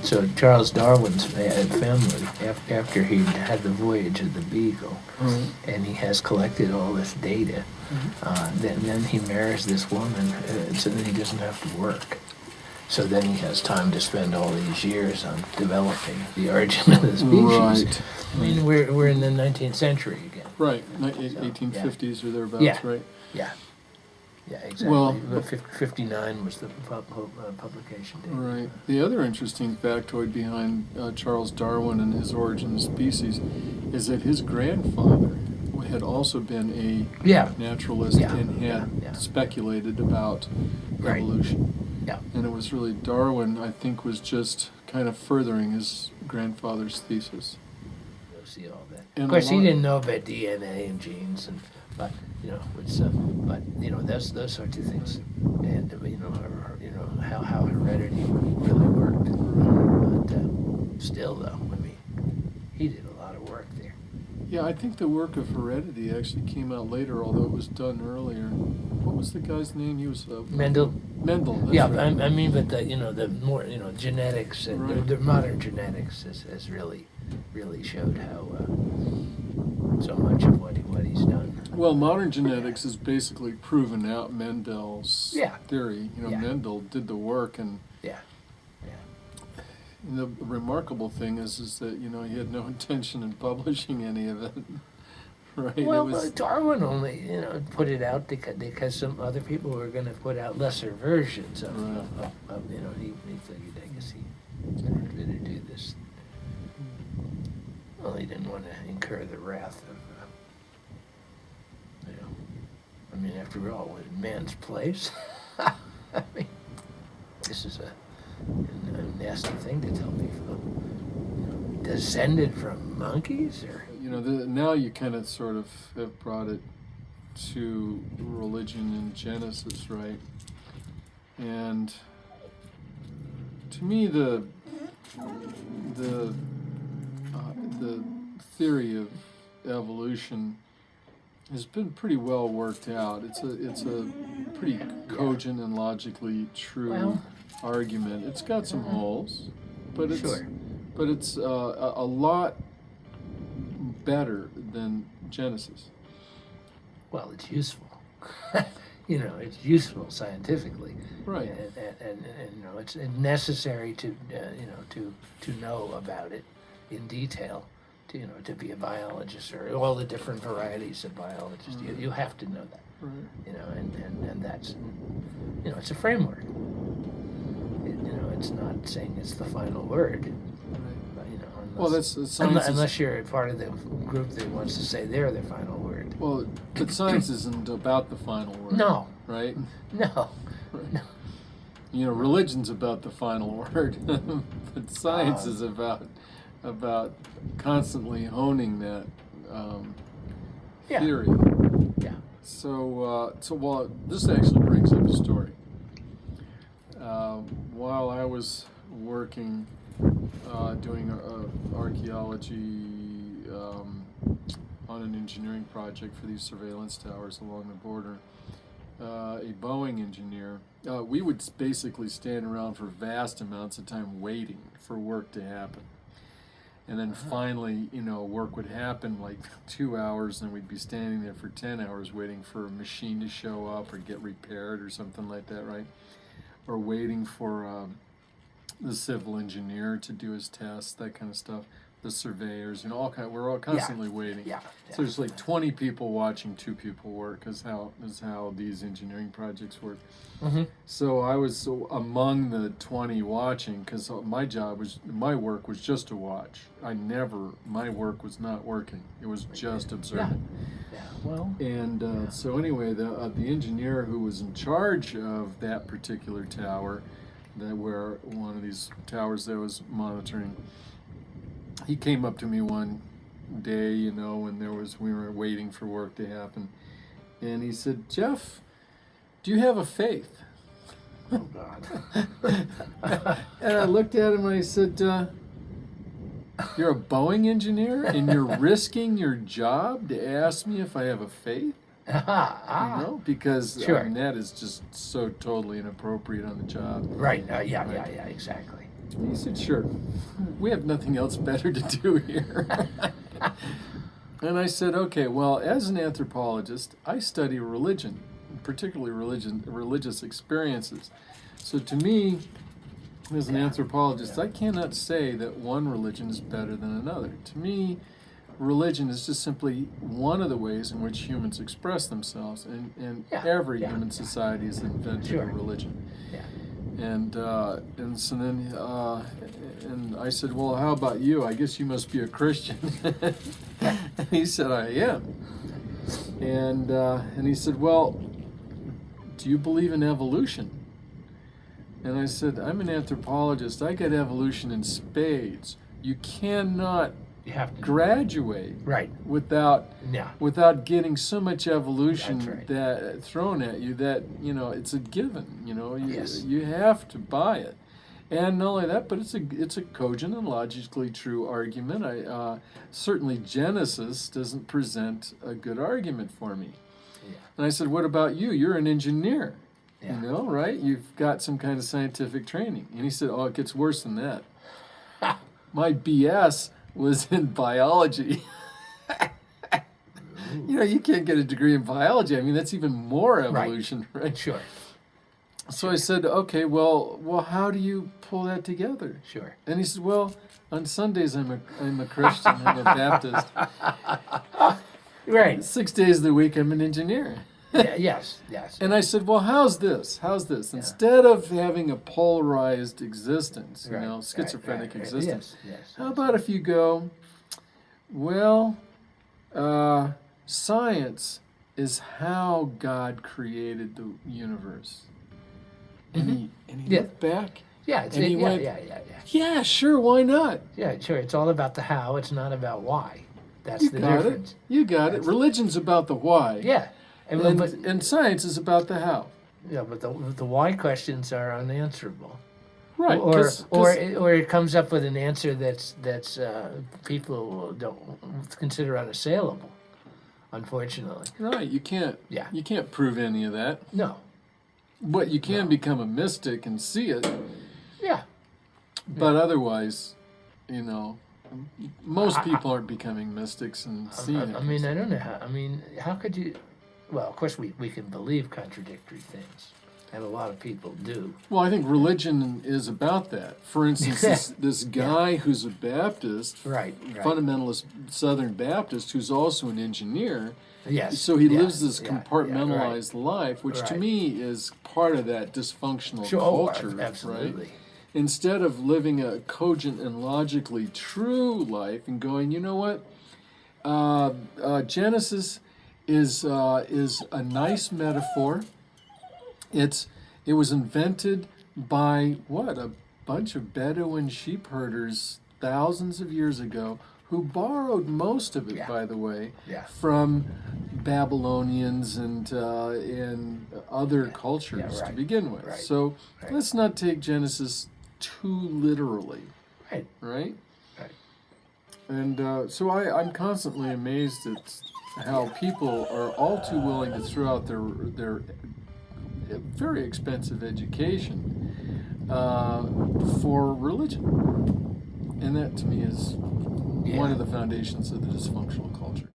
So Charles Darwin's family, after he had the voyage of the Beagle, and he has collected all this data, then he marries this woman, so then he doesn't have to work. So then he has time to spend all these years on developing the origin of the species. Right. I mean, we're in the 19th century again. Right, 1850s or thereabouts, Yeah. right? Yeah. Yeah, exactly. Well, 59 was the publication date. Right. The other interesting factoid behind Charles Darwin and his origin of species is that his grandfather had also been a naturalist and had speculated about evolution. Yeah. And it was really Darwin, I think, was just kind of furthering his grandfather's thesis. You'll see all that. And of course, he didn't know about DNA and genes, but those sorts of things, and how heredity really worked. But still, though, I mean, he did a lot of work there. Yeah, I think the work of heredity actually came out later, although it was done earlier. What was the guy's name? He was Mendel. Mendel. That's Yeah, right. I mean, but the more genetics and Right. the modern genetics has really showed how so much of what he's done. Well, modern genetics has basically proven out Mendel's theory. Mendel did the work, and the remarkable thing is that he had no intention in publishing any of it. Right? Well, Darwin only put it out because some other people were going to put out lesser versions of he figured, I guess he better do this. Well, he didn't want to incur the wrath of I mean, after all, it was man's place. I mean, this is a nasty thing to tell people. Descended from monkeys, or now you kind of sort of have brought it to religion in Genesis, right? And to me, the theory of evolution has been pretty well worked out. It's a pretty cogent and logically true argument. It's got some holes, but it's a lot better than Genesis. Well, it's useful. It's useful scientifically, right? And it's necessary to know about it in detail. To be a biologist, or all the different varieties of biologists, you have to know that. Right. And that's it's a framework. It's not saying it's the final word. Right. But, unless you're part of the group that wants to say they're the final word. Well, but science isn't about the final word. No. Right? No. Right. No. Religion's about the final word, but science is about constantly honing that theory. Yeah. So this actually brings up a story. While I was working doing archaeology on an engineering project for these surveillance towers along the border, a Boeing engineer, we would basically stand around for vast amounts of time waiting for work to happen. And then finally, work would happen like 2 hours, and we'd be standing there for 10 hours waiting for a machine to show up or get repaired or something like that, right? Or waiting for the civil engineer to do his tests, that kind of stuff. The surveyors, we're all constantly waiting. Yeah. So there's like 20 people watching 2 people work is how these engineering projects work. Mm-hmm. So I was among the 20 watching, because my work was just to watch. My work was not working. It was just observing. Yeah. Well. And so anyway, the engineer who was in charge of that particular tower, where one of these towers that I was monitoring, he came up to me one day, when we were waiting for work to happen, and he said, "Jeff, do you have a faith?" Oh God. And I looked at him and I said, "You're a Boeing engineer and you're risking your job to ask me if I have a faith?" Because sure. that is just so totally inappropriate on the job. Right. Yeah, exactly. He said, sure. We have nothing else better to do here. And I said, okay, well, as an anthropologist, I study religion, particularly religious experiences. So to me, as an anthropologist, I cannot say that one religion is better than another. To me, religion is just simply one of the ways in which humans express themselves, and every human society has invented a religion. And so then and I said, well, how about you? I guess you must be a Christian. And he said, I am. And he said, well, do you believe in evolution? And I said, I'm an anthropologist. I get evolution in spades. You cannot graduate without getting so much evolution that thrown at you that it's a given. You have to buy it. And not only that, but it's a cogent and logically true argument. Certainly Genesis doesn't present a good argument for me. And I said, what about you? You're an engineer. Right? You've got some kind of scientific training. And he said, oh, it gets worse than that. My BS was in biology. You can't get a degree in biology. I mean, that's even more evolution, right? Sure. So I said, okay, well, how do you pull that together? Sure. And he said, well, on Sundays I'm a Christian, I'm a Baptist. Right. 6 days of the week I'm an engineer. Yes. And I said, well, how's this? Instead of having a polarized existence, schizophrenic existence, how about if you go, well, science is how God created the universe. And he looked back. Yeah, sure, why not? Yeah, sure. It's all about the how. It's not about why. That's the difference. You got it. Religion's about the why. Yeah. And science is about the how. Yeah, but the why questions are unanswerable. Right. Or it comes up with an answer that's people don't consider unassailable, unfortunately. Right. You can't prove any of that. No. But you can become a mystic and see it. Yeah. But otherwise, most people aren't becoming mystics and seeing it. I mean, I don't know how. I mean, how could you? Well, of course, we can believe contradictory things, and a lot of people do. Well, I think religion is about that. For instance, this guy who's a Baptist, fundamentalist Southern Baptist, who's also an engineer. Yes. So he lives this compartmentalized life, which to me is part of that dysfunctional culture. Absolutely. Right? Instead of living a cogent and logically true life and going, you know what, Genesis is a nice metaphor. It was invented by a bunch of Bedouin sheep herders thousands of years ago, who borrowed most of it, by the way, from Babylonians and other cultures to begin with. So let's not take Genesis too literally. Right? And so I'm constantly amazed at how people are all too willing to throw out their very expensive education for religion. And that, to me, is one of the foundations of the dysfunctional culture.